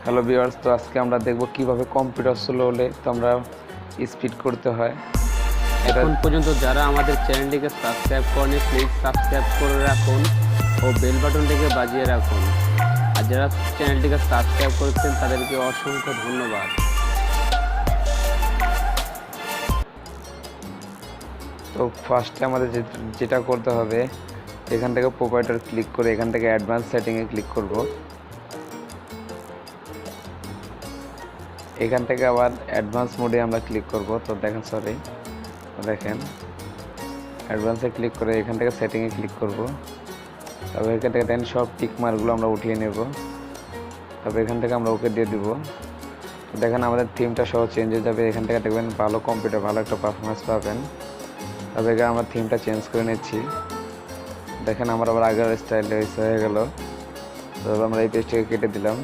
Hello viewers, তো আজকে আমরা দেখব কিভাবে কম্পিউটার স্লো হলে তো আমরা স্পিড করতে হয়। এখন পর্যন্ত যারা আমাদের চ্যানেলটিকে সাবস্ক্রাইব করেনি প্লিজ সাবস্ক্রাইব করে রাখুন ও বেল বাটনটিকে বাজিয়ে রাখুন। আর যারা চ্যানেলটিকে সাবস্ক্রাইব করেছেন তাদেরকে অসংখ্য ধন্যবাদ। তো ফার্স্টে আমাদের যেটা করতে হবে, এখান থেকে প্রোপাইটার ক্লিক করে এখান থেকে অ্যাডভান্স সেটিংয়ে ক্লিক করব। এখান থেকে আবার অ্যাডভান্স মোডে আমরা ক্লিক করব। তো দেখেন অ্যাডভান্সে ক্লিক করে এখান থেকে সেটিংয়ে ক্লিক করব। তবে এখান থেকে দেন সব টিক মার্কগুলো আমরা উঠিয়ে নেব। তবে এখান থেকে আমরা ওকে দিয়ে দিব। তো দেখেন আমাদের থিমটা সহ চেঞ্জ হয়ে যাবে। এখান থেকে দেখবেন ভালো কম্পিউটার, ভালো একটা পারফরমেন্স পাবেন। তবে এখানে আমরা থিমটা চেঞ্জ করে নিচ্ছি। দেখেন আমার আবার আগের স্টাইলে হয়ে গেল। তবে আমরা এই পেজটাকে কেটে দিলাম।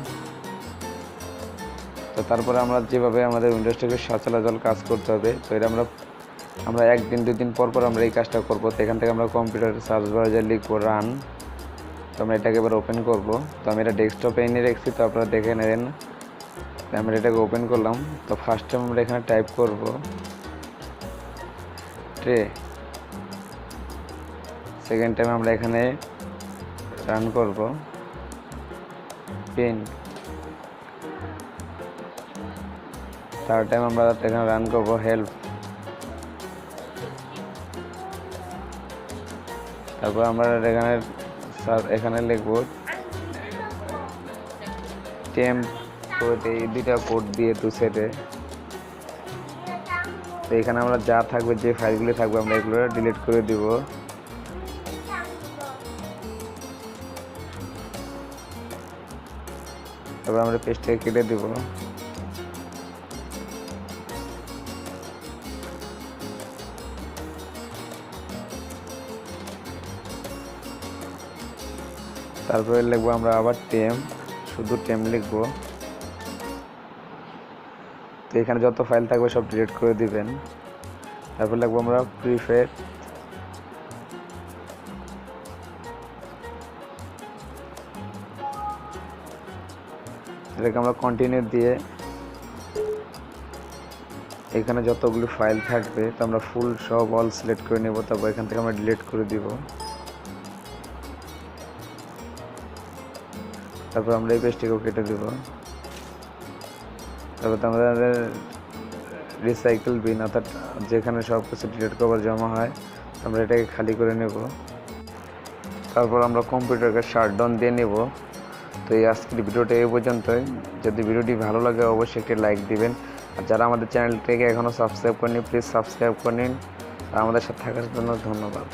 তো তারপরে আমরা যেভাবে আমাদের উইন্ডোজটাকে সচরাচর কাজ করতে হবে, তো এটা আমরা একদিন দুদিন পর পর আমরা এই কাজটা করব। তো এখান থেকে আমরা কম্পিউটারের সার্চ বারে লিখবো রান। তো আমরা এটাকে এবার ওপেন করব। তো আমি এটা ডেস্কটপে এনে রেখেছি, তো আপনারা দেখে নেবেন। আমরা এটাকে ওপেন করলাম। তো ফার্স্ট টাইম আমরা এখানে টাইপ করব ট্রে, সেকেন্ড টাইম আমরা এখানে রান করব পেন, থার্ড টাইম আমরা এখানে রান করব হেল্প, তারপর আমরা এখানে লিখব টেম্প। এই দুইটা কোড দিয়ে দু সেটে। তো এখানে আমরা যা থাকবে, যে ফাইলগুলো থাকবে আমরা এগুলো ডিলিট করে দিব। তারপর আমরা পেজটাকে কেটে দিব। তারপরে লিখবো আমরা আবার শুধু টেম লিখবো। তো এখানে যত ফাইল থাকবে সব ডিলিট করে দিবেন। তারপর লিখবো আমরা প্রিফেট, এটাকে আমরা কন্টিনিউ দিয়ে এখানে যতগুলো ফাইল থাকবে তো আমরা ফুল সব অল সিলেক্ট করে নেব। তারপর এখান থেকে আমরা ডিলিট করে দিব। তারপর আমরা এই পেজটিকেও কেটে দেব। তারপর আমাদের রিসাইকেল বিন, অর্থাৎ যেখানে সব কিছু ডিলিট করবার জমা হয়, আমরা এটাকে খালি করে নেব। তারপর আমরা কম্পিউটারকে শাটডাউন দিয়ে নেব। তো এই আজকের ভিডিওটা এই পর্যন্তই। যদি ভিডিওটি ভালো লাগে অবশ্যই একটি লাইক দিবেন। আর যারা আমাদের চ্যানেলটিকে এখনও সাবস্ক্রাইব করেনি প্লিজ সাবস্ক্রাইব করে নিন। আর আমাদের সাথে থাকার জন্য ধন্যবাদ।